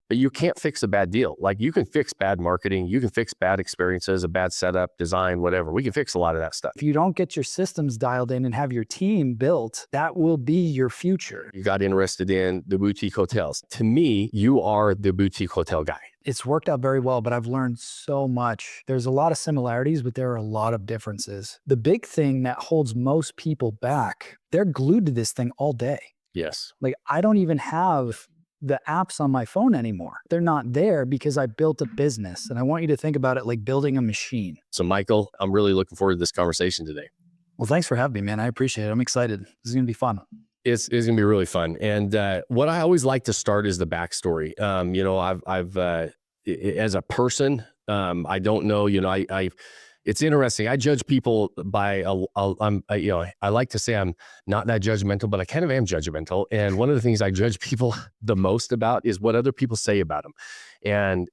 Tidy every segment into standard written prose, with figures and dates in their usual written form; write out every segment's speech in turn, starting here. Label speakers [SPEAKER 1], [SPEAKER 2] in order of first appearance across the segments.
[SPEAKER 1] but you can't fix a bad deal. Like you can fix bad marketing, you can fix bad experiences, a bad setup, design, whatever. We can fix a lot of that stuff.
[SPEAKER 2] If you don't get your systems dialed in and have your team built, that will be your future.
[SPEAKER 1] You got interested in the boutique hotels. To me, you are the boutique hotel guy.
[SPEAKER 2] It's worked out very well, but I've learned so much. There's a lot of similarities, but there are a lot of differences. The big thing that holds most people back, they're glued to this thing all day.
[SPEAKER 1] Yes.
[SPEAKER 2] Like I don't even have the apps on my phone anymore. They're not there because I built a business. And I want you to think about it like building a machine.
[SPEAKER 1] So Michael, I'm really looking forward to this conversation today.
[SPEAKER 2] Well, thanks for having me, man. I appreciate it. I'm excited. This is going to be fun.
[SPEAKER 1] It's going to be really fun. And what I always like to start is the backstory. You know, I've as a person, I don't know, you know, it's interesting. I judge people by, I like to say I'm not that judgmental, but I kind of am judgmental. And one of the things I judge people the most about is what other people say about them. And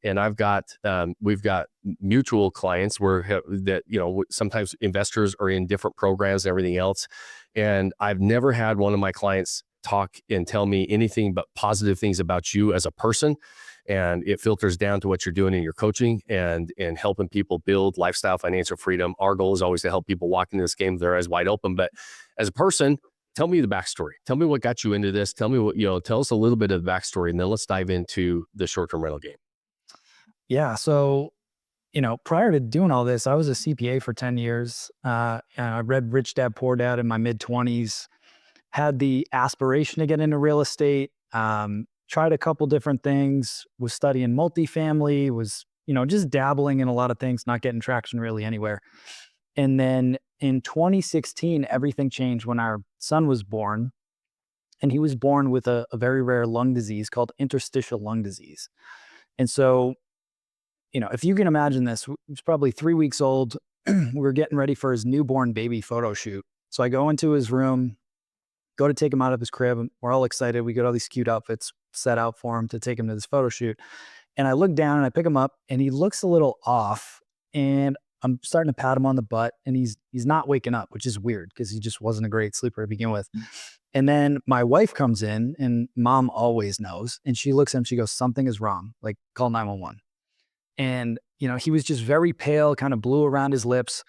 [SPEAKER 1] we've got mutual clients that, you know, sometimes investors are in different programs and everything else. And I've never had one of my clients talk and tell me anything but positive things about you as a person. And it filters down to what you're doing in your coaching and helping people build lifestyle, financial freedom. Our goal is always to help people walk into this game with their eyes wide open. But as a person, tell me the backstory. Tell me what got you into this. Tell me tell us a little bit of the backstory, and then let's dive into the short-term rental game.
[SPEAKER 2] Yeah. So, you know, prior to doing all this, I was a CPA for 10 years. I read Rich Dad, Poor Dad in my mid-20s, had the aspiration to get into real estate, tried a couple different things, was studying multifamily, was, you know, just dabbling in a lot of things, not getting traction really anywhere. And then in 2016, everything changed when our son was born. And he was born with a very rare lung disease called interstitial lung disease. And so, you know, if you can imagine this, he was probably 3 weeks old. We were getting ready for his newborn baby photo shoot. So I go into his room, go to take him out of his crib. We're all excited. We got all these cute outfits set out for him to take him to this photo shoot. And I look down and I pick him up and he looks a little off. And I'm starting to pat him on the butt and he's not waking up, which is weird because he just wasn't a great sleeper to begin with. And then my wife comes in, and mom always knows. And she looks at him, she goes, "Something is wrong. Like, call 911. And, you know, he was just very pale, kind of blue around his lips.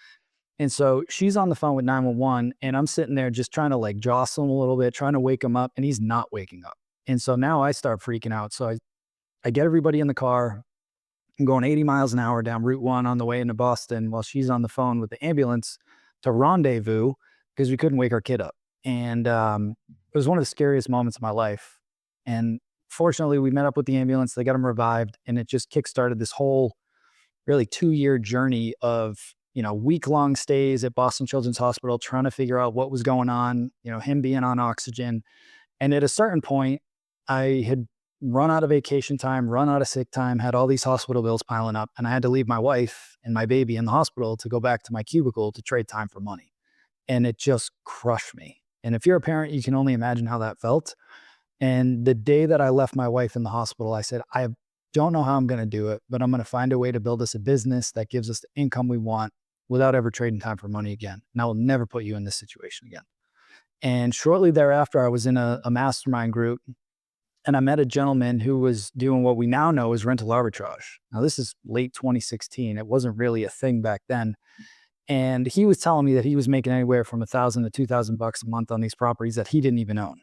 [SPEAKER 2] And so she's on the phone with 911 and I'm sitting there just trying to like jostle him a little bit, trying to wake him up, and he's not waking up. And so now I start freaking out. So I get everybody in the car. I'm going 80 miles an hour down Route 1 on the way into Boston while she's on the phone with the ambulance to rendezvous because we couldn't wake our kid up. And it was one of the scariest moments of my life. And fortunately, we met up with the ambulance. They got him revived, and it just kickstarted this whole really 2-year journey of, you know, week-long stays at Boston Children's Hospital, trying to figure out what was going on, you know, him being on oxygen. And at a certain point, I had run out of vacation time, run out of sick time, had all these hospital bills piling up, and I had to leave my wife and my baby in the hospital to go back to my cubicle to trade time for money. And it just crushed me. And if you're a parent, you can only imagine how that felt. And the day that I left my wife in the hospital, I said, I don't know how I'm going to do it, but I'm going to find a way to build us a business that gives us the income we want without ever trading time for money again. And I will never put you in this situation again. And shortly thereafter, I was in a mastermind group, and I met a gentleman who was doing what we now know as rental arbitrage. Now, this is late 2016. It wasn't really a thing back then. And he was telling me that he was making anywhere from $1,000 to $2,000 a month on these properties that he didn't even own.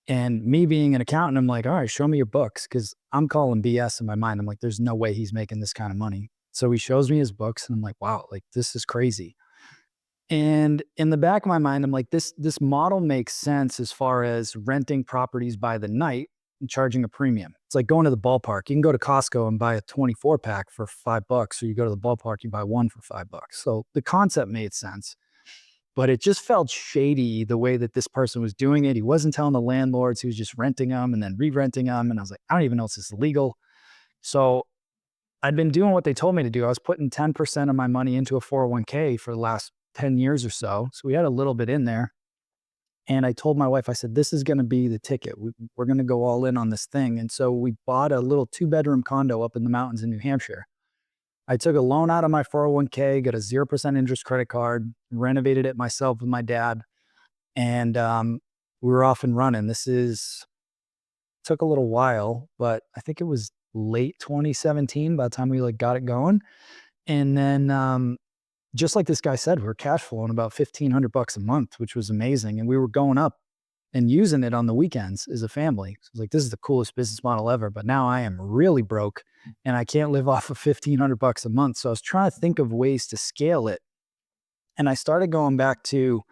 [SPEAKER 2] And me being an accountant, I'm like, all right, show me your books, because I'm calling BS in my mind. I'm like, there's no way he's making this kind of money. So he shows me his books, and I'm like, wow, like this is crazy. And in the back of my mind, I'm like, this model makes sense as far as renting properties by the night and charging a premium. It's like going to the ballpark. You can go to Costco and buy a 24 pack for $5, or you go to the ballpark, you buy one for $5. So the concept made sense, but it just felt shady the way that this person was doing it. He wasn't telling the landlords, he was just renting them and then re-renting them. And I was like, I don't even know if this is legal. So I'd been doing what they told me to do. I was putting 10% of my money into a 401k for the last 10 years or so. So we had a little bit in there. And I told my wife, I said, this is going to be the ticket. We're going to go all in on this thing. And so we bought a little 2-bedroom condo up in the mountains in New Hampshire. I took a loan out of my 401k, got a 0% interest credit card, renovated it myself with my dad. And we were off and running. This is took a little while, but I think it was late 2017 by the time we like got it going. And then just like this guy said, we are cash flowing about $1,500 a month, which was amazing. And we were going up and using it on the weekends as a family. So I was like, this is the coolest business model ever. But now I am really broke and I can't live off of $1,500 a month. So I was trying to think of ways to scale it. And I started going back to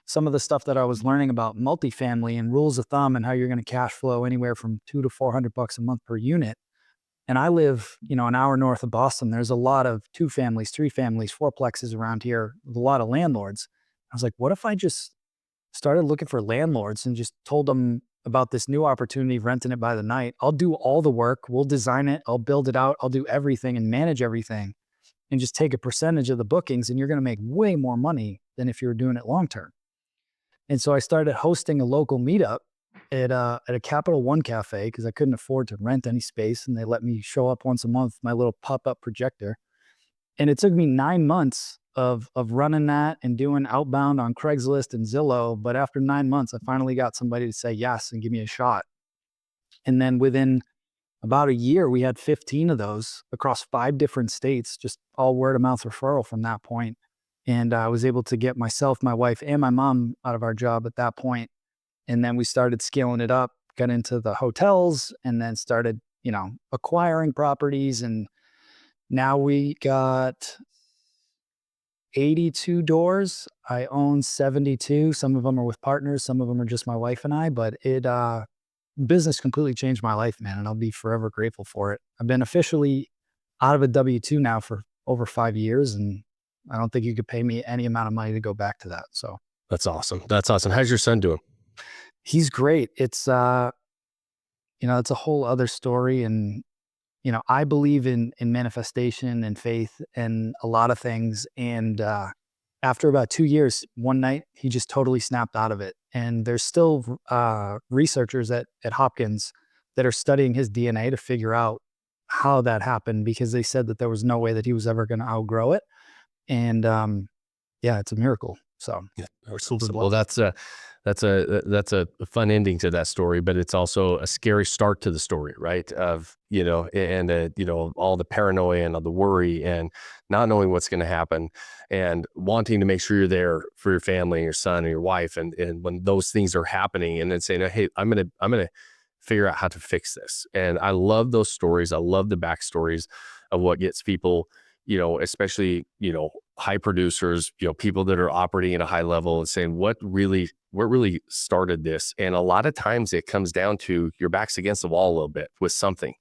[SPEAKER 2] some of the stuff that I was learning about multifamily and rules of thumb and how you're going to cash flow anywhere from $200 to $400 a month per unit. And I live, an hour north of Boston. There's a lot of 2 families, 3 families, 4plexes around here with a lot of landlords. I was like, what if I just started looking for landlords and just told them about this new opportunity of renting it by the night? I'll do all the work. We'll design it. I'll build it out. I'll do everything and manage everything and just take a percentage of the bookings. And you're going to make way more money than if you were doing it long term. And so I started hosting a local meetup at a Capital One cafe because I couldn't afford to rent any space. And they let me show up once a month, with my little pop-up projector. And it took me 9 months of running that and doing outbound on Craigslist and Zillow. But after 9 months, I finally got somebody to say yes and give me a shot. And then within about a year, we had 15 of those across 5 different states, just all word of mouth referral from that point. And I was able to get myself, my wife, and my mom out of our job at that point. And then we started scaling it up, got into the hotels, and then started, acquiring properties. And now we got 82 doors. I own 72. Some of them are with partners. Some of them are just my wife and I, but business completely changed my life, man. And I'll be forever grateful for it. I've been officially out of a W-2 now for over 5 years. And I don't think you could pay me any amount of money to go back to that. So
[SPEAKER 1] That's awesome. That's awesome. How's your son doing?
[SPEAKER 2] he's great. It's, it's a whole other story. And, I believe in manifestation and faith and a lot of things. And after about 2 years, one night, he just totally snapped out of it. And there's still researchers at Hopkins that are studying his DNA to figure out how that happened, because they said that there was no way that he was ever going to outgrow it. And yeah, it's a miracle. So
[SPEAKER 1] Yeah.
[SPEAKER 2] we're super
[SPEAKER 1] Well,
[SPEAKER 2] blessed.
[SPEAKER 1] that's a fun ending to that story, but it's also a scary start to the story, right? Of, all the paranoia and all the worry and not knowing what's going to happen and wanting to make sure you're there for your family and your son and your wife. And when those things are happening and then saying, hey, I'm going to figure out how to fix this. And I love those stories. I love the backstories of what gets people, especially, high producers, people that are operating at a high level and saying what really started this. And a lot of times it comes down to your back's against the wall a little bit with something.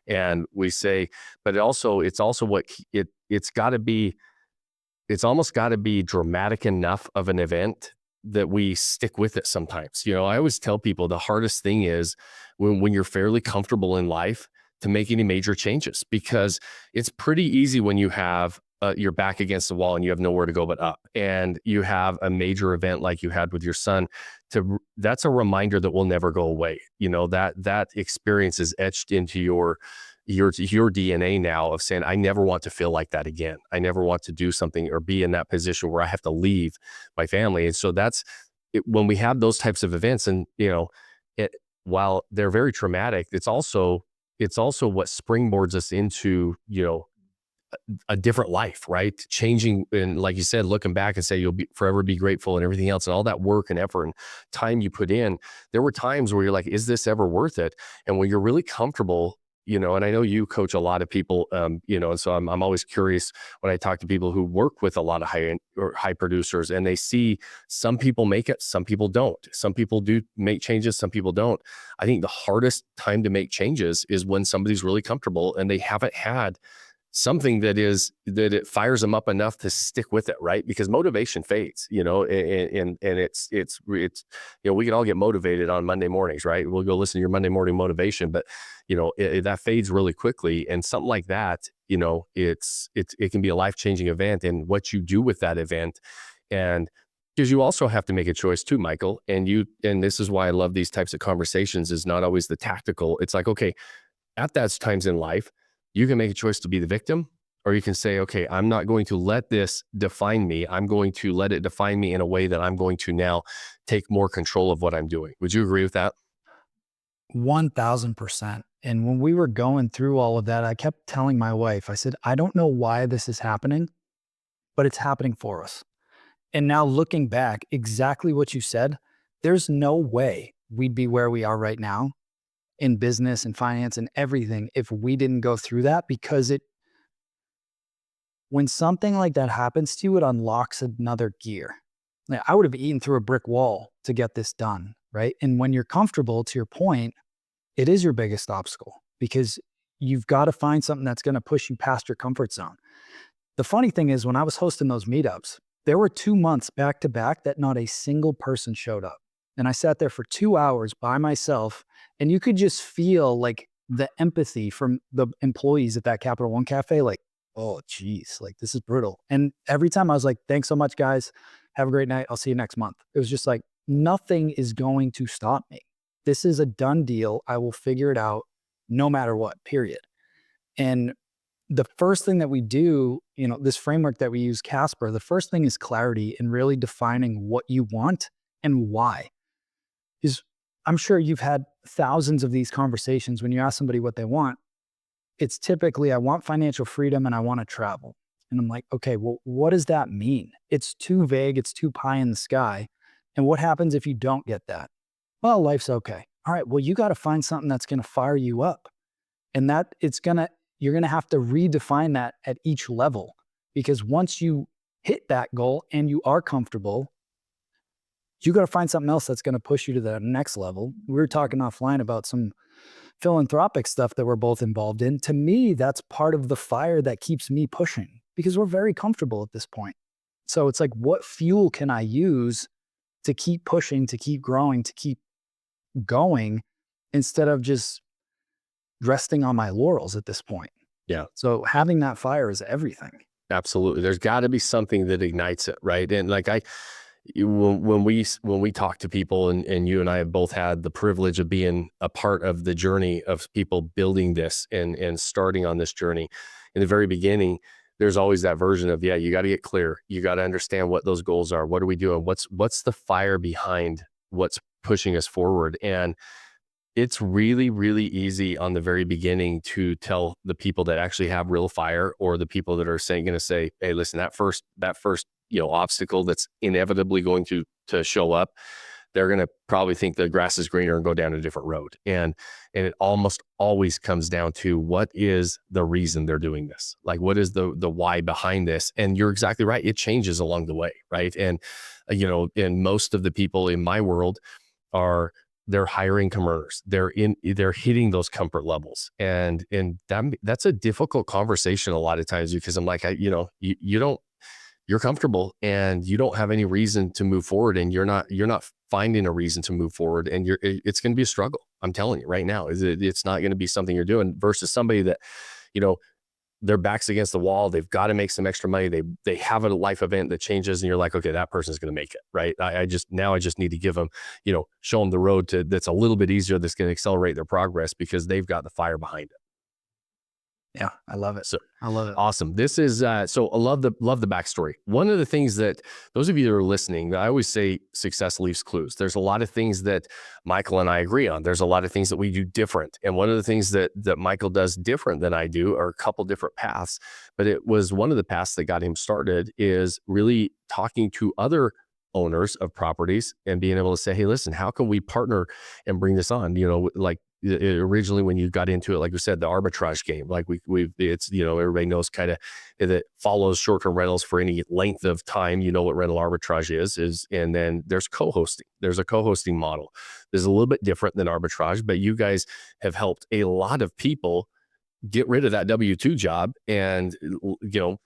[SPEAKER 1] And we say, but it's also what it's almost got to be dramatic enough of an event that we stick with it sometimes. I always tell people the hardest thing is when you're fairly comfortable in life to make any major changes, because it's pretty easy when you have your back against the wall and you have nowhere to go but up, and you have a major event like you had with your son. That's a reminder that will never go away. That experience is etched into your DNA now of saying, I never want to feel like that again. I never want to do something or be in that position where I have to leave my family. And so that's it, when we have those types of events, and while they're very traumatic, it's also what springboards us into a different life, right? Changing, and like you said, looking back and say you'll forever be grateful and everything else, and all that work and effort and time you put in. There were times where you're like, is this ever worth it? And when you're really comfortable, and I know you coach a lot of people, and so I'm always curious when I talk to people who work with a lot of high producers, and they see some people make it, some people don't. Some people do make changes, some people don't. I think the hardest time to make changes is when somebody's really comfortable and they haven't had something that it fires them up enough to stick with it, right? Because motivation fades, and it's we can all get motivated on Monday mornings, right? We'll go listen to your Monday morning motivation, but that fades really quickly. And something like that, it can be a life-changing event, and what you do with that event. And because you also have to make a choice too, Michael, and this is why I love these types of conversations, is not always the tactical. It's like, okay, at that times in life, you can make a choice to be the victim, or you can say, okay, I'm not going to let this define me. I'm going to let it define me in a way that I'm going to now take more control of what I'm doing. Would you agree with that?
[SPEAKER 2] 1000%. And when we were going through all of that, I kept telling my wife, I said, I don't know why this is happening, but it's happening for us. And now looking back, exactly what you said, there's no way we'd be where we are right now in business and finance and everything if we didn't go through that, because when something like that happens to you, it unlocks another gear. Like, I would have eaten through a brick wall to get this done, right? And when you're comfortable, to your point, it is your biggest obstacle because you've got to find something that's going to push you past your comfort zone. The funny thing is, when I was hosting those meetups, there were 2 months back to back that not a single person showed up. And I sat there for 2 hours by myself, and you could just feel like the empathy from the employees at that Capital One Cafe, like, oh, geez, like this is brutal. And every time I was like, thanks so much, guys. Have a great night. I'll see you next month. It was just like, nothing is going to stop me. This is a done deal. I will figure it out no matter what, period. And the first thing that we do, this framework that we use, Casper, the first thing is clarity and really defining what you want and why. Is I'm sure you've had thousands of these conversations. When you ask somebody what they want, it's typically, I want financial freedom and I want to travel. And I'm like, okay, well, what does that mean? It's too vague. It's too pie in the sky. And what happens if you don't get that? Well, life's okay. All right, well, you got to find something that's going to fire you up. And you're going to have to redefine that at each level, because once you hit that goal and you are comfortable, you got to find something else that's going to push you to the next level. We were talking offline about some philanthropic stuff that we're both involved in. To me, that's part of the fire that keeps me pushing, because we're very comfortable at this point. So it's like, what fuel can I use to keep pushing, to keep growing, to keep going, instead of just resting on my laurels at this point?
[SPEAKER 1] Yeah,
[SPEAKER 2] So having that fire is everything.
[SPEAKER 1] absolutely. There's got to be something that ignites it, right? And like when we talk to people, and you and I have both had the privilege of being a part of the journey of people building this and starting on this journey. In the very beginning, there's always that version of, yeah, you got to get clear. You got to understand what those goals are. What are we doing? What's the fire behind what's pushing us forward? And it's really, really easy on the very beginning to tell the people that actually have real fire, or the people that are going to say, hey, listen, that first obstacle that's inevitably going to show up, they're going to probably think the grass is greener and go down a different road. And it almost always comes down to, what is the reason they're doing this? Like, what is the why behind this? And you're exactly right. It changes along the way, right? And and most of the people in my world they're higher income earners. They're hitting those comfort levels. And that's a difficult conversation a lot of times, because I'm like, you're comfortable and you don't have any reason to move forward, and you're not finding a reason to move forward, and it's going to be a struggle. I'm telling you right now, it's not going to be something you're doing, versus somebody that, their back's against the wall. They've got to make some extra money. They have a life event that changes, and you're like, okay, that person's going to make it, right? I just need to give them, show them the road that's a little bit easier, that's going to accelerate their progress, because they've got the fire behind it.
[SPEAKER 2] Yeah, I love it.
[SPEAKER 1] So
[SPEAKER 2] I love it.
[SPEAKER 1] awesome. This is so I love the backstory. One of the things that those of you that are listening, I always say success leaves clues. There's a lot of things that Michael and I agree on. There's a lot of things that we do different. And one of the things that Michael does different than I do are a couple different paths. But it was one of the paths that got him started, is really talking to other owners of properties and being able to say, hey, listen, how can we partner and bring this on? Like, originally when you got into it, like we said, the arbitrage game, like it's, everybody knows kind of that follows short-term rentals for any length of time. You know what rental arbitrage is, and then there's co-hosting. There's a co-hosting model. There's a little bit different than arbitrage, but you guys have helped a lot of people get rid of that W-2 job and,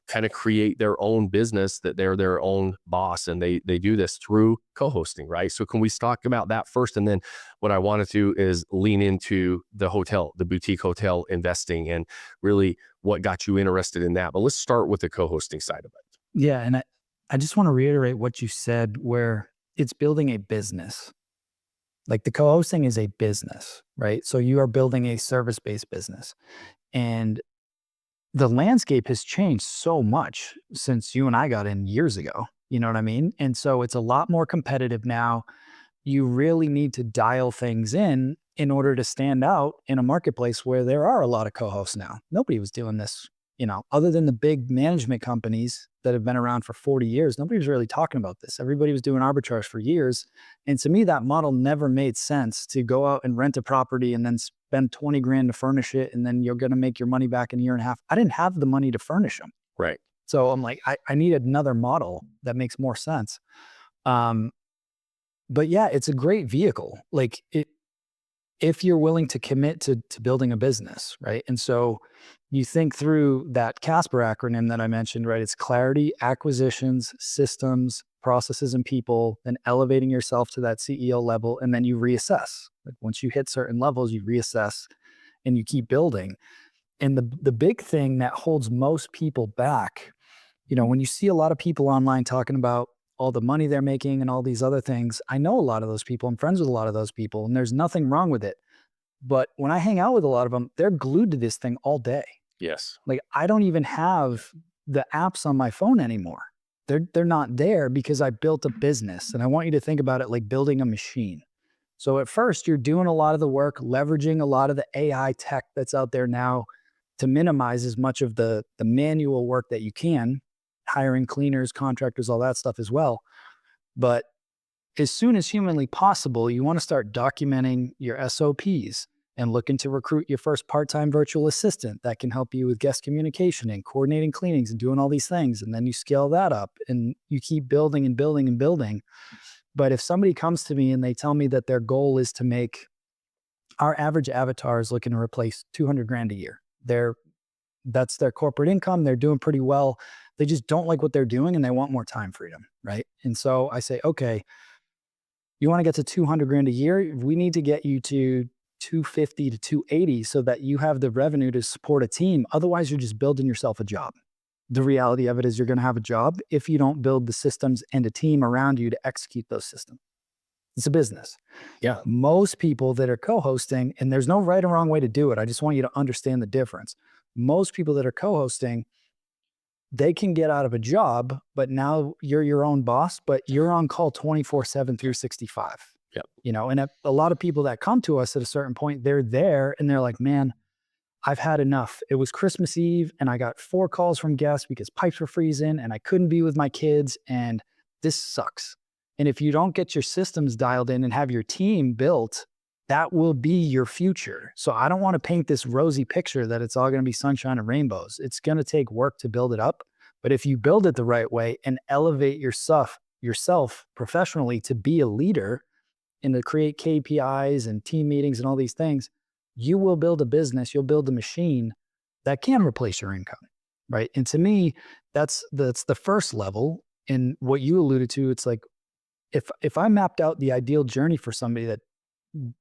[SPEAKER 1] kind of create their own business, that they're their own boss, and they do this through co-hosting, right? So can we talk about that first? And then what I wanted to is lean into the boutique hotel investing, and really what got you interested in that. But let's start with the co-hosting side of it.
[SPEAKER 2] Yeah. And I just want to reiterate what you said, where it's building a business. Like, the co-hosting is a business, right? So you are building a service-based business. And the landscape has changed so much since you and I got in years ago. You know what I mean? And so it's a lot more competitive now. You really need to dial things in. in order to stand out in a marketplace where there are a lot of co-hosts now. Nobody was doing this, other than the big management companies that have been around for 40 years. Nobody was really talking about this. Everybody was doing arbitrage for years. And to me, that model never made sense, to go out and rent a property and then spend 20 grand to furnish it. And then you're going to make your money back in a year and a half. I didn't have the money to furnish them.
[SPEAKER 1] Right.
[SPEAKER 2] So I'm like, I needed another model that makes more sense. But yeah, it's a great vehicle. Like, if you're willing to commit to building a business, right? And so you think through that CASPER acronym that I mentioned, right? It's clarity, acquisitions, systems, processes, and people, then elevating yourself to that CEO level, and then you reassess. Like, once you hit certain levels, you reassess and you keep building. And the big thing that holds most people back, when you see a lot of people online talking about all the money they're making and all these other things, I know a lot of those people. I'm friends with a lot of those people, and there's nothing wrong with it. But when I hang out with a lot of them, they're glued to this thing all day.
[SPEAKER 1] Yes.
[SPEAKER 2] Like, I don't even have the apps on my phone anymore. They're not there because I built a business. And I want you to think about it like building a machine. So at first, you're doing a lot of the work, leveraging a lot of the AI tech that's out there now to minimize as much of the manual work that you can, hiring cleaners, contractors, all that stuff as well. But as soon as humanly possible, you want to start documenting your SOPs and looking to recruit your first part-time virtual assistant that can help you with guest communication and coordinating cleanings and doing all these things. And then you scale that up and you keep building and building and building. But if somebody comes to me and they tell me that their goal is to make, our average avatar is looking to replace 200 grand a year. That's their corporate income. They're doing pretty well. They just don't like what they're doing and they want more time freedom, right? And so I say, okay, you want to get to 200 grand a year? We need to get you to 250 to 280 so that you have the revenue to support a team. Otherwise, you're just building yourself a job. The reality of it is you're going to have a job if you don't build the systems and a team around you to execute those systems. It's a business.
[SPEAKER 1] Yeah.
[SPEAKER 2] Most people that are co-hosting, and there's no right or wrong way to do it. I just want you to understand the difference. Most people that are co-hosting, they can get out of a job, but now you're your own boss, but you're on call 24/7 through 65.
[SPEAKER 1] Yep.
[SPEAKER 2] And a lot of people that come to us at a certain point, they're there and they're like, man, I've had enough. It was Christmas Eve and I got 4 calls from guests because pipes were freezing and I couldn't be with my kids and this sucks. And if you don't get your systems dialed in and have your team built, that will be your future. So I don't want to paint this rosy picture that it's all going to be sunshine and rainbows. It's going to take work to build it up. But if you build it the right way and elevate yourself professionally to be a leader and to create KPIs and team meetings and all these things, you will build a business, you'll build a machine that can replace your income, right? And to me, that's the first level. And what you alluded to, it's like, if I mapped out the ideal journey for somebody that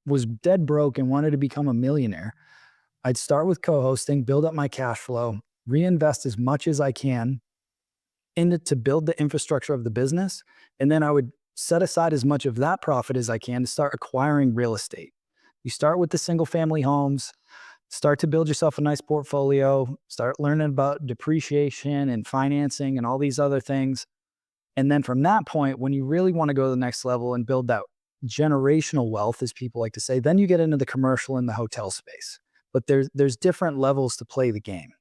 [SPEAKER 2] was dead broke and wanted to become a millionaire, I'd start with co-hosting, build up my cash flow, reinvest as much as I can in it to build the infrastructure of the business. And then I would set aside as much of that profit as I can to start acquiring real estate. You start with the single family homes, start to build yourself a nice portfolio, start learning about depreciation and financing and all these other things. And then from that point, when you really want to go to the next level and build that generational wealth, as people like to say, then you get into the commercial and the hotel space. But there's different levels to play the game.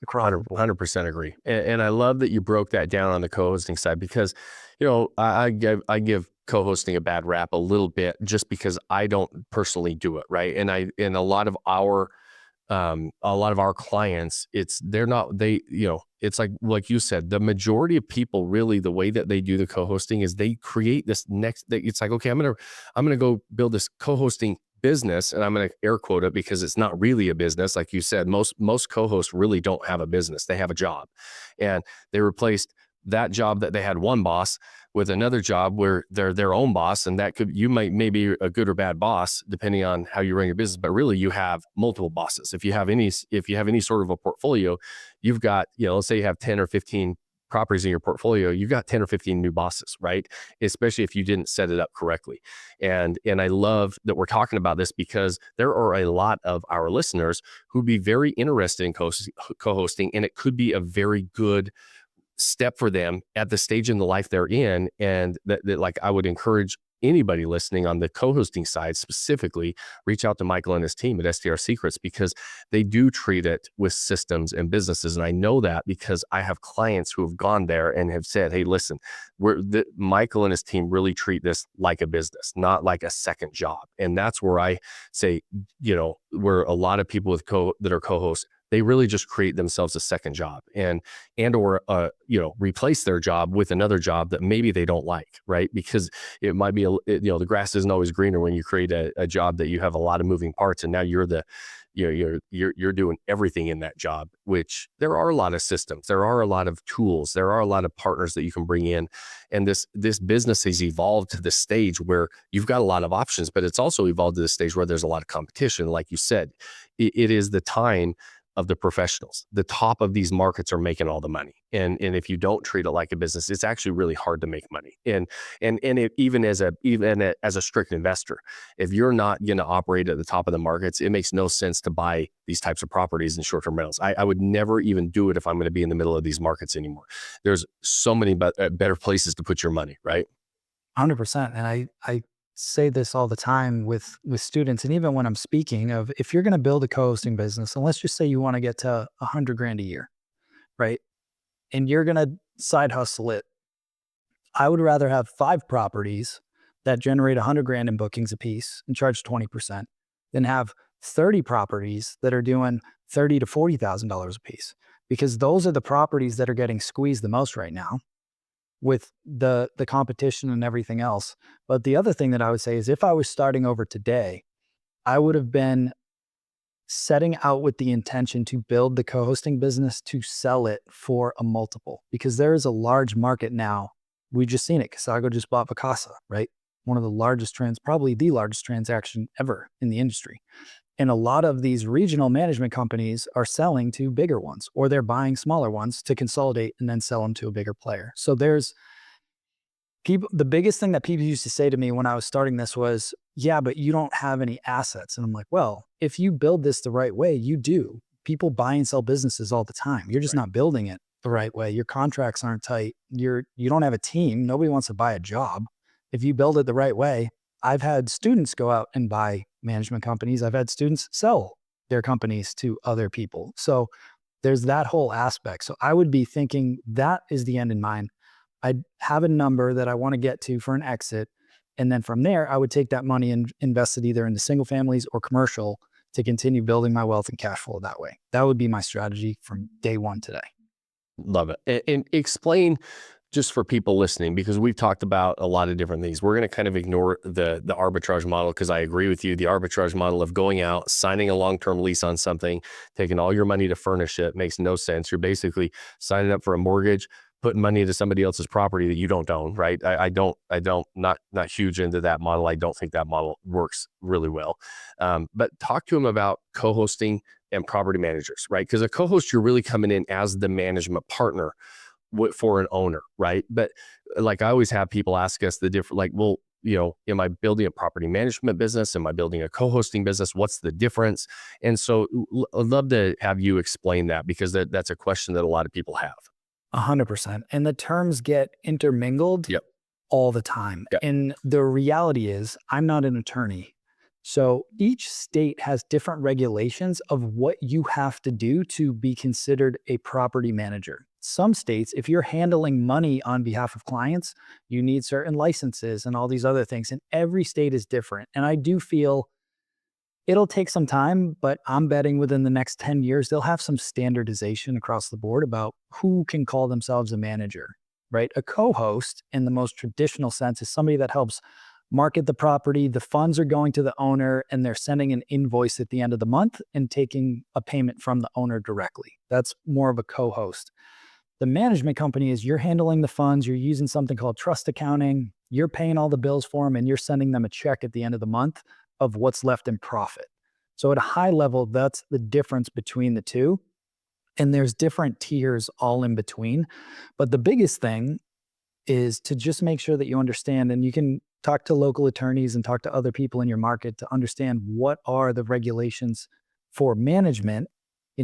[SPEAKER 1] 100% agree. And I love that you broke that down on the co-hosting side because, I give co-hosting a bad rap a little bit just because I don't personally do it. Right. And a lot of our clients, it's like you said, the majority of people really, the way that they do the co-hosting is they create this it's like, okay, I'm going to go build this co-hosting business, and I'm going to air quote it because it's not really a business. Like you said, most co-hosts really don't have a business. They have a job, and they replaced that job that they had one boss with another job where they're their own boss. And that you may be a good or bad boss, depending on how you run your business, but really you have multiple bosses. If you have any sort of a portfolio, you've got, let's say you have 10 or 15 properties in your portfolio, you've got 10 or 15 new bosses, right? Especially if you didn't set it up correctly. And I love that we're talking about this because there are a lot of our listeners who'd be very interested in co-hosting, and it could be a very good step for them at the stage in the life they're in. And that like I would encourage anybody listening on the co-hosting side specifically, reach out to Michael and his team at STR Secrets, because they do treat it with systems and businesses. And I know that because I have clients who have gone there and have said, hey, listen, Michael and his team really treat this like a business, not like a second job. And that's where I say, where a lot of people that are co-hosts, they really just create themselves a second job or replace their job with another job that maybe they don't like, right? Because it might be the grass isn't always greener when you create a job that you have a lot of moving parts, and now you're doing everything in that job, which there are a lot of systems, there are a lot of tools, there are a lot of partners that you can bring in. And this business has evolved to the stage where you've got a lot of options, but it's also evolved to the stage where there's a lot of competition. Like you said, it is the time of the professionals. The top of these markets are making all the money. And if you don't treat it like a business, it's actually really hard to make money. Even as a strict investor, if you're not going to operate at the top of the markets, it makes no sense to buy these types of properties in short-term rentals. I would never even do it if I'm going to be in the middle of these markets anymore. There's so many better places to put your money, right?
[SPEAKER 2] 100%. And I say this all the time with students, and even when I'm speaking of, if you're going to build a co-hosting business, and let's just say you want to get to $100,000 a year, right? And you're going to side hustle it. I would rather have 5 properties that generate $100,000 in bookings a piece and charge 20% than have 30 properties that are doing $30,000 to $40,000 a piece, because those are the properties that are getting squeezed the most right now with the competition and everything else. But the other thing that I would say is, if I was starting over today, I would have been setting out with the intention to build the co-hosting business to sell it for a multiple, because there is a large market now. We just seen it. Casago just bought Vacasa, right? One of the largest probably the largest transaction ever in the industry. And a lot of these regional management companies are selling to bigger ones, or they're buying smaller ones to consolidate and then sell them to a bigger player. So there's people. The biggest thing that people used to say to me when I was starting this was, yeah, but you don't have any assets. And I'm like, well, if you build this the right way, you do. People buy and sell businesses all the time. You're just not building it the right way. Your contracts aren't tight. You don't have a team. Nobody wants to buy a job. If you build it the right way, I've had students go out and buy management companies. I've had students sell their companies to other people. So there's that whole aspect. So I would be thinking that is the end in mind. I'd have a number that I want to get to for an exit. And then from there, I would take that money and invest it either into single families or commercial to continue building my wealth and cash flow that way. That would be my strategy from day one today.
[SPEAKER 1] Love it. And explain, just for people listening, because we've talked about a lot of different things. We're going to kind of ignore the arbitrage model, because I agree with you. The arbitrage model of going out, signing a long-term lease on something, taking all your money to furnish it makes no sense. You're basically signing up for a mortgage, putting money into somebody else's property that you don't own, right? Not huge into that model. I don't think that model works really well. But talk to them about co-hosting and property managers, right? Because a co-host, you're really coming in as the management partner for an owner, right? But like I always have people ask us the different, like, well, am I building a property management business? Am I building a co-hosting business? What's the difference? And so I'd love to have you explain that, because that's a question that a lot of people have.
[SPEAKER 2] 100%. And the terms get intermingled all the time.
[SPEAKER 1] Yep.
[SPEAKER 2] And the reality is, I'm not an attorney. So each state has different regulations of what you have to do to be considered a property manager. Some states, if you're handling money on behalf of clients, you need certain licenses and all these other things. And every state is different. And I do feel it'll take some time, but I'm betting within the next 10 years, they'll have some standardization across the board about who can call themselves a manager, right? A co-host, in the most traditional sense, is somebody that helps market the property. The funds are going to the owner, and they're sending an invoice at the end of the month and taking a payment from the owner directly. That's more of a co-host. The management company is, you're handling the funds, you're using something called trust accounting, you're paying all the bills for them, and you're sending them a check at the end of the month of what's left in profit. So at a high level, that's the difference between the two. And there's different tiers all in between. But the biggest thing is to just make sure that you understand, and you can talk to local attorneys and talk to other people in your market to understand what are the regulations for management.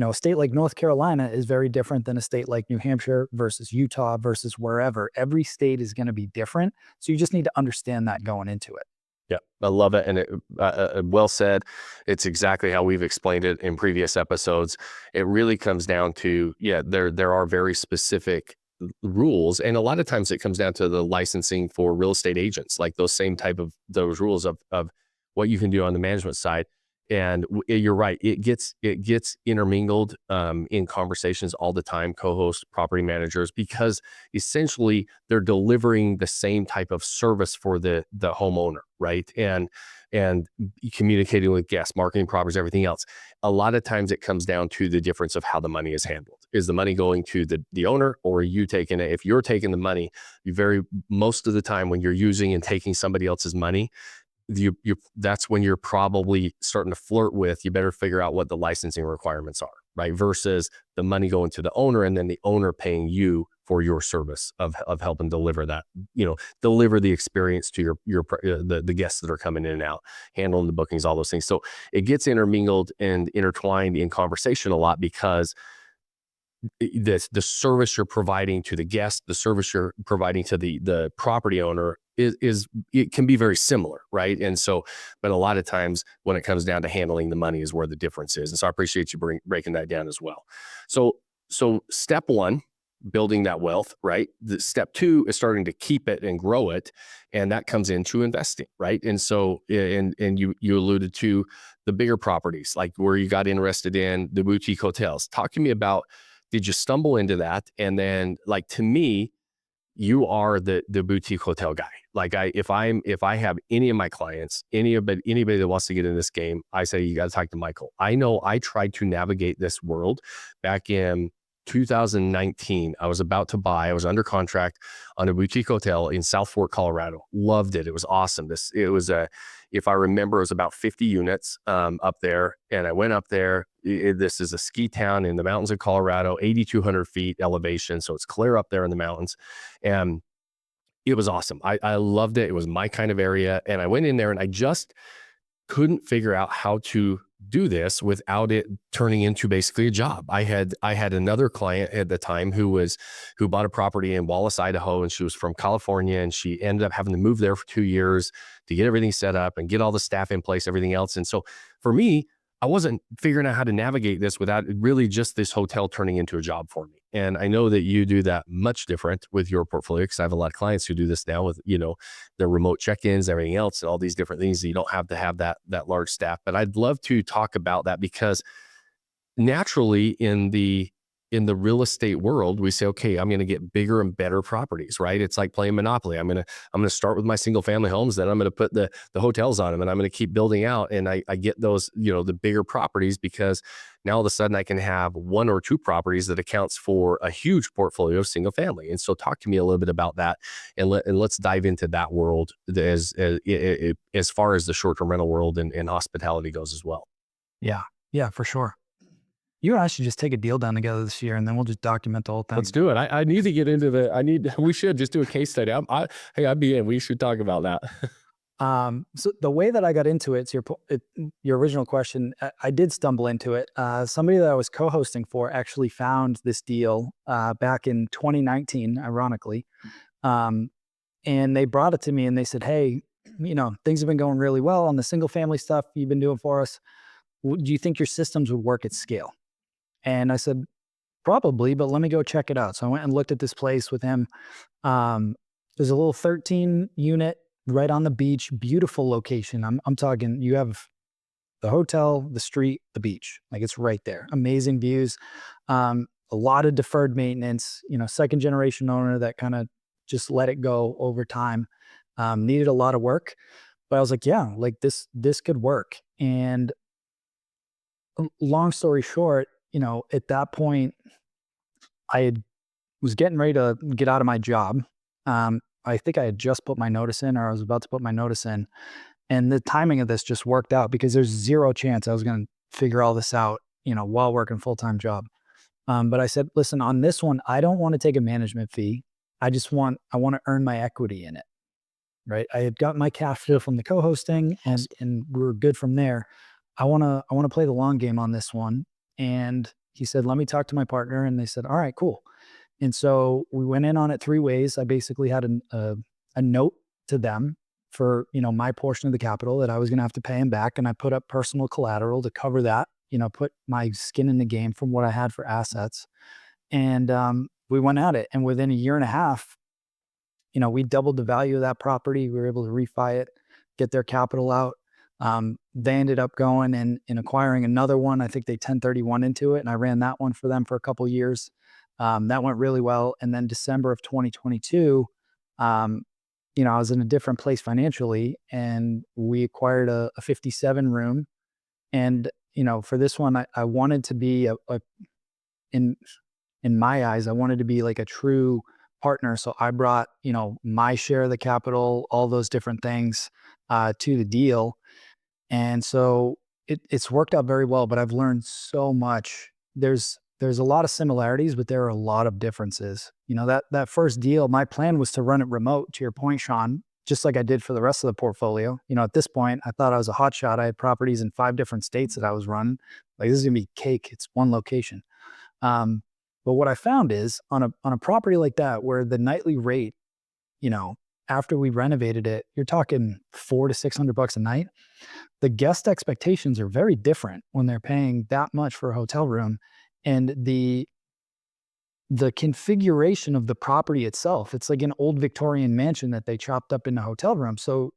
[SPEAKER 2] A state like North Carolina is very different than a state like New Hampshire versus Utah versus wherever. Every state is going to be different. So you just need to understand that going into it.
[SPEAKER 1] Yeah, I love it. And well said. It's exactly how we've explained it in previous episodes. It really comes down to, there are very specific rules. And a lot of times it comes down to the licensing for real estate agents, like those same type of those rules of what you can do on the management side. And you're right. It gets intermingled in conversations all the time, co-hosts, property managers, because essentially they're delivering the same type of service for the homeowner, right? And communicating with guests, marketing properties, everything else. A lot of times it comes down to the difference of how the money is handled. Is the money going to the owner, or are you taking it? If you're taking the money, most of the time when you're using and taking somebody else's money, that's when you're probably starting to flirt with, you better figure out what the licensing requirements are, right? Versus the money going to the owner and then the owner paying you for your service of helping deliver that, deliver the experience to the guests that are coming in and out, handling the bookings, all those things. So it gets intermingled and intertwined in conversation a lot, because the service you're providing to the guest, the service you're providing to the property owner it can be very similar, right? And so, but a lot of times when it comes down to handling the money is where the difference is. And so I appreciate you breaking that down as well. So step one, building that wealth, right? The step two is starting to keep it and grow it, and that comes into investing, right? And so, and you alluded to the bigger properties, like where you got interested in the boutique hotels. Talk to me about, did you stumble into that? And then, like, to me, you are the boutique hotel guy. Like, if I have any of my clients, anybody that wants to get in this game, I say, you got to talk to Michael. I know I tried to navigate this world back in 2019. I was under contract on a boutique hotel in South Fork, Colorado. Loved it. It was awesome. If I remember, it was about 50 units up there. And I went up there. This is a ski town in the mountains of Colorado, 8,200 feet elevation. So it's clear up there in the mountains. And it was awesome. I loved it. It was my kind of area. And I went in there and I just couldn't figure out how to do this without it turning into basically a job. I had another client at the time who bought a property in Wallace, Idaho, and she was from California, and she ended up having to move there for 2 years to get everything set up and get all the staff in place, everything else. And so for me, I wasn't figuring out how to navigate this without really just this hotel turning into a job for me. And I know that you do that much different with your portfolio, because I have a lot of clients who do this now with, their remote check-ins, everything else, and all these different things. You don't have to have that large staff. But I'd love to talk about that, because naturally in the real estate world, we say, okay, I'm going to get bigger and better properties, right? It's like playing Monopoly. I'm going to start with my single family homes, then I'm going to put the hotels on them, and I'm going to keep building out. And I get those, the bigger properties, because now all of a sudden I can have 1 or 2 properties that accounts for a huge portfolio of single family. And so talk to me a little bit about that, and let's dive into that world as far as the short-term rental world and hospitality goes as well.
[SPEAKER 2] Yeah, for sure. You and I should just take a deal down together this year, and then we'll just document the whole thing.
[SPEAKER 1] Let's do it. I need to get into we should just do a case study. I'd be in. We should talk about that.
[SPEAKER 2] So the way that I got into it, your original question, I did stumble into it. Somebody that I was co-hosting for actually found this deal back in 2019, ironically. And they brought it to me and they said, hey, things have been going really well on the single family stuff you've been doing for us. Do you think your systems would work at scale? And I said, probably, but let me go check it out. So I went and looked at this place with him. There's a little 13 unit right on the beach, beautiful location. I'm talking, you have the hotel, the street, the beach, like it's right there. Amazing views. A lot of deferred maintenance, second generation owner that kind of just let it go over time. Needed a lot of work, but I was like, yeah, like this could work. And long story short, at that point, was getting ready to get out of my job. I think I had just put my notice in, or I was about to put my notice in. And the timing of this just worked out, because there's zero chance I was going to figure all this out, while working a full-time job. But I said, listen, on this one, I don't want to take a management fee. I want to earn my equity in it. Right. I had got my cash flow from the co-hosting, and we were good from there. I want to play the long game on this one. And He said, let me talk to my partner. And they said, all right, cool. And so we went in on it 3 ways. I basically had a note to them for, my portion of the capital that I was going to have to pay him back. And I put up personal collateral to cover that, put my skin in the game from what I had for assets. And we went at it. And within a year and a half, we doubled the value of that property. We were able to refi it, get their capital out. They ended up going and acquiring another one. I think they 1031 into it, and I ran that one for them for a couple of years. That went really well. And then December of 2022, I was in a different place financially, and we acquired a 57 room. And for this one, I wanted to be in my eyes, I wanted to be like a true partner. So I brought, my share of the capital, all those different things to the deal. And so it's worked out very well, but I've learned so much. There's a lot of similarities, but there are a lot of differences. That first deal, my plan was to run it remote, to your point, Shawn, just like I did for the rest of the portfolio. At this point, I thought I was a hot shot. I had properties in 5 different states that I was running. Like, this is gonna be cake. It's one location. But what I found is on a property like that, where the nightly rate, after we renovated it, you're talking $400 to $600 a night. The guest expectations are very different when they're paying that much for a hotel room, and the configuration of the property itself, it's like an old Victorian mansion that they chopped up into hotel rooms. So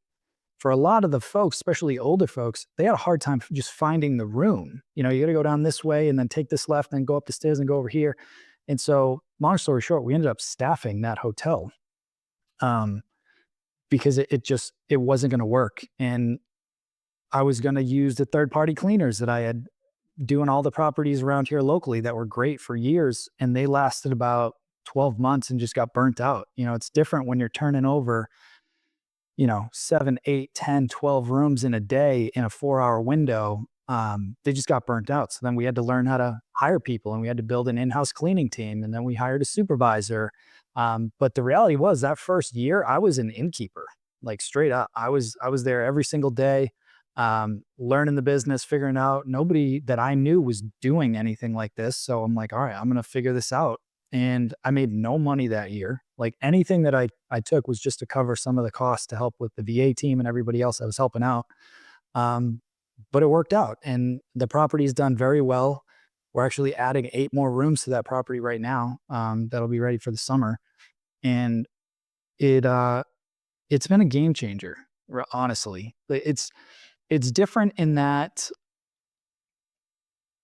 [SPEAKER 2] for a lot of the folks, especially older folks, they had a hard time just finding the room. You got to go down this way and then take this left and go up the stairs and go over here. And so, long story short, we ended up staffing that hotel because it wasn't going to work. And I was going to use the third-party cleaners that I had doing all the properties around here locally that were great for years. And they lasted about 12 months and just got burnt out. It's different when you're turning over 7, 8, 10, 12 rooms in a day in a 4-hour window. They just got burnt out. So then we had to learn how to hire people, and we had to build an in-house cleaning team. And then we hired a supervisor. But the reality was, that first year I was an innkeeper, like straight up. I was there every single day, learning the business, figuring out. Nobody that I knew was doing anything like this. So I'm like, all right, I'm going to figure this out. And I made no money that year. Like, anything that I took was just to cover some of the costs to help with the VA team and everybody else I was helping out. But it worked out, and the property's done very well. We're actually adding 8 more rooms to that property right now. That'll be ready for the summer. And it's been a game changer, honestly. It's different in that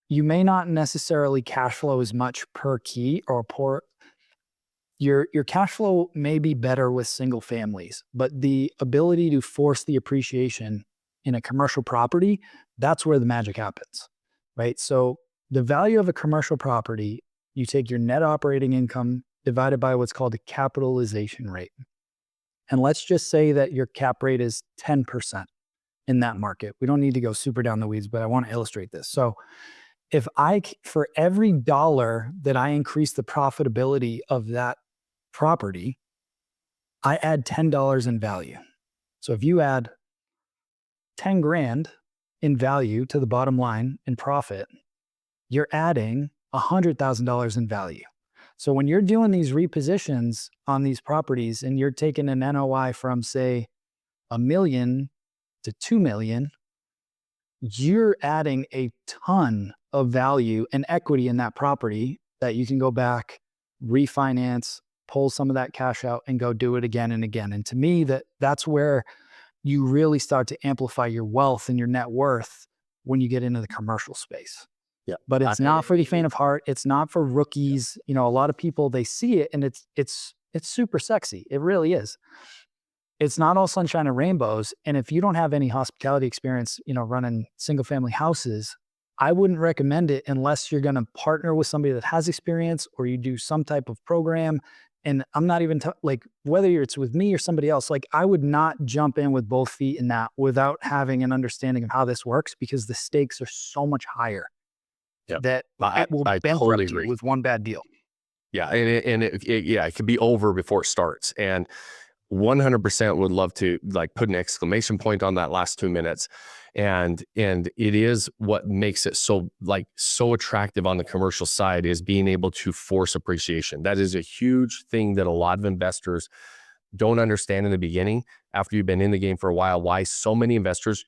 [SPEAKER 2] you may not necessarily cash flow as much per key or per your cash flow may be better with single families, but the ability to force the appreciation in a commercial property, that's where the magic happens, right? So the value of a commercial property, you take your net operating income divided by what's called a capitalization rate. And let's just say that your cap rate is 10% in that market. We don't need to go super down the weeds, but I want to illustrate this. So for every dollar that I increase the profitability of that property, I add $10 in value. So if you add 10 grand in value to the bottom line in profit, you're adding $100,000 in value. So when you're doing these repositions on these properties and you're taking an NOI from, say, $1 million to $2 million, you're adding a ton of value and equity in that property that you can go back, refinance, pull some of that cash out, and go do it again and again. And to me, that's where you really start to amplify your wealth and your net worth when you get into the commercial space.
[SPEAKER 1] Yeah.
[SPEAKER 2] But it's not for the faint of heart. It's not for rookies. A lot of people, they see it and it's super sexy. It really is. It's not all sunshine and rainbows. And if you don't have any hospitality experience, running single family houses, I wouldn't recommend it unless you're going to partner with somebody that has experience, or you do some type of program. And I'm not even whether it's with me or somebody else, I would not jump in with both feet in that without having an understanding of how this works, because the stakes are so much higher.
[SPEAKER 1] Yeah.
[SPEAKER 2] That it will
[SPEAKER 1] I
[SPEAKER 2] bankrupt
[SPEAKER 1] totally
[SPEAKER 2] you
[SPEAKER 1] agree.
[SPEAKER 2] with one bad deal.
[SPEAKER 1] Yeah. And it can be over before it starts. And 100% would love to like put an exclamation point on that last 2 minutes. And it is what makes it so attractive on the commercial side is being able to force appreciation. That is a huge thing that a lot of investors don't understand in the beginning. After you've been in the game for a while, why so many investors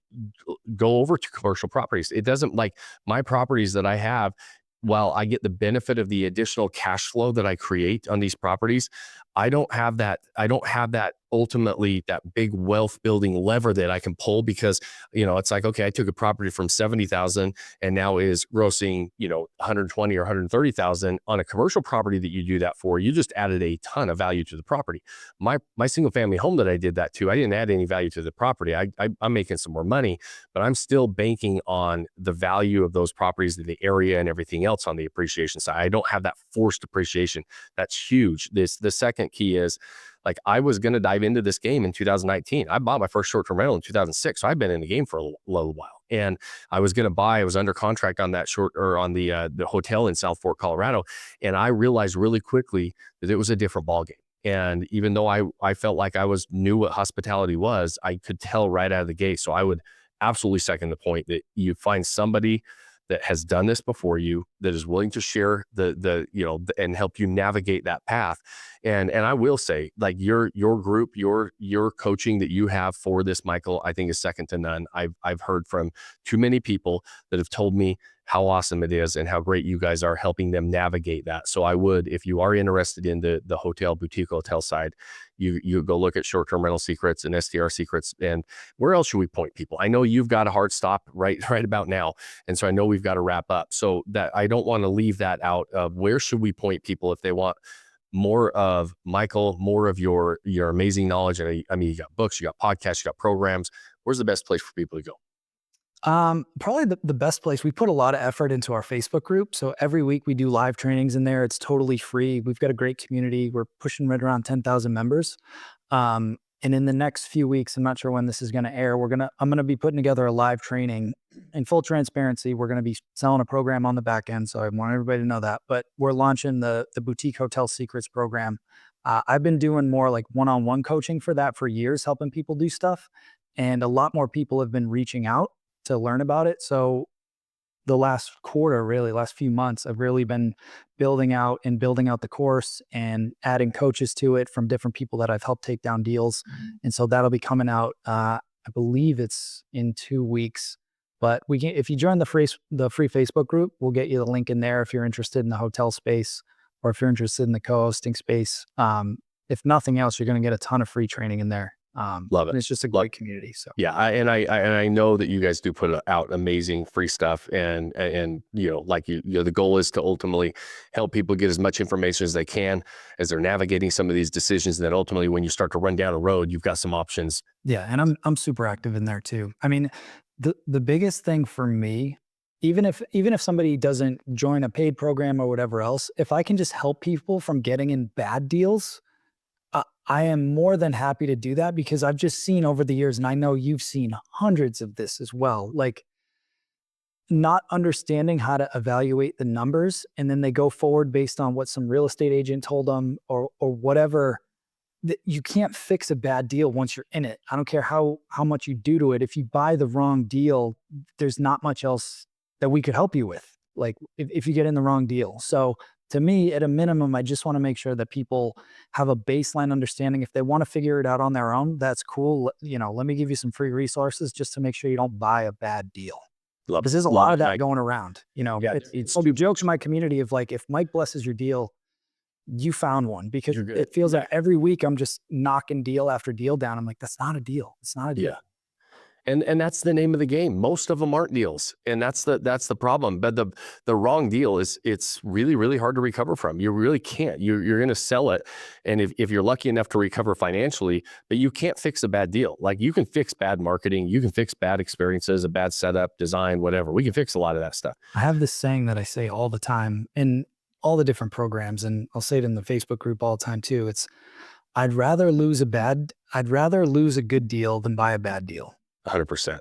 [SPEAKER 1] go over to commercial properties. It doesn't, like my properties that I have, while I get the benefit of the additional cash flow that I create on these properties, I don't have that ultimately that big wealth building lever that I can pull, because it's like, okay, I took a property from 70,000 and now is grossing 120 or 130,000. On a commercial property that you do that for, you just added a ton of value to the property. My single family home that I did that to, I didn't add any value to the property. I'm making some more money, but I'm still banking on the value of those properties in the area and everything else on the appreciation side. I don't have that forced appreciation. That's huge. The second key is, like, I was going to dive into this game in 2019. I bought my first short-term rental in 2006. So I've been in the game for a little while, and I was under contract on that on the hotel in South Fork, Colorado. And I realized really quickly that it was a different ballgame. And even though I felt like knew what hospitality was, I could tell right out of the gate. So I would absolutely second the point that you find somebody that has done this before you, that is willing to share and help you navigate that path. And I will say, like, your group, your coaching that you have for this, Michael, I think is second to none. I've heard from too many people that have told me how awesome it is and how great you guys are helping them navigate that. So I would, if you are interested in the boutique hotel side, you go look at Short-Term Rental Secrets and STR Secrets. And where else should we point people? I know you've got a hard stop right about now, and so I know we've got to wrap up. So that I don't want to leave that out of where should we point people if they want more of Michael, more of your amazing knowledge. And I mean, you got books, you got podcasts, you got programs. Where's the best place for people to go?
[SPEAKER 2] Probably the best place. We put a lot of effort into our Facebook group. So every week we do live trainings in there. It's totally free. We've got a great community. We're pushing right around 10,000 members. And in the next few weeks, I'm not sure when this is going to air, I'm going to be putting together a live training. In full transparency, we're going to be selling a program on the back end. So I want everybody to know that, but we're launching the Boutique Hotel Secrets program. I've been doing more like one-on-one coaching for that for years, helping people do stuff. And a lot more people have been reaching out to learn about it. So the last quarter, really last few months, I've really been building out the course and adding coaches to it from different people that I've helped take down deals. And so that'll be coming out. I believe it's in 2 weeks, but if you join the free Facebook group, we'll get you the link in there if you're interested in the hotel space or if you're interested in the co-hosting space. If nothing else, you're going to get a ton of free training in there.
[SPEAKER 1] Love it.
[SPEAKER 2] And it's just a great community. So
[SPEAKER 1] yeah, I know that you guys do put out amazing free stuff, and the goal is to ultimately help people get as much information as they can as they're navigating some of these decisions. And then ultimately, when you start to run down a road, you've got some options.
[SPEAKER 2] Yeah, and I'm super active in there too. I mean, the biggest thing for me, even if somebody doesn't join a paid program or whatever else, if I can just help people from getting in bad deals, I am more than happy to do that, because I've just seen over the years, and I know you've seen hundreds of this as well, like not understanding how to evaluate the numbers, and then they go forward based on what some real estate agent told them or whatever. That you can't fix a bad deal once you're in it. I don't care how much you do to it. If you buy the wrong deal, there's not much else that we could help you with, like if you get in the wrong deal. So to me, at a minimum, I just want to make sure that people have a baseline understanding. If they want to figure it out on their own, that's cool. Let me give you some free resources just to make sure you don't buy a bad deal. Because there's a lot of that going around. It's jokes in my community of like, if Mike blesses your deal, you found one, because it feels like every week I'm just knocking deal after deal down. I'm like, that's not a deal. It's not a deal.
[SPEAKER 1] Yeah. And that's the name of the game. Most of them aren't deals, and that's the problem. But the wrong deal it's really, really hard to recover from. You really can't. You're going to sell it, and if you're lucky enough to recover financially, but you can't fix a bad deal. Like, you can fix bad marketing, you can fix bad experiences, a bad setup, design, whatever. We can fix a lot of that stuff.
[SPEAKER 2] I have this saying that I say all the time in all the different programs, and I'll say it in the Facebook group all the time too. It's I'd rather lose a good deal than buy a bad deal.
[SPEAKER 1] 100%.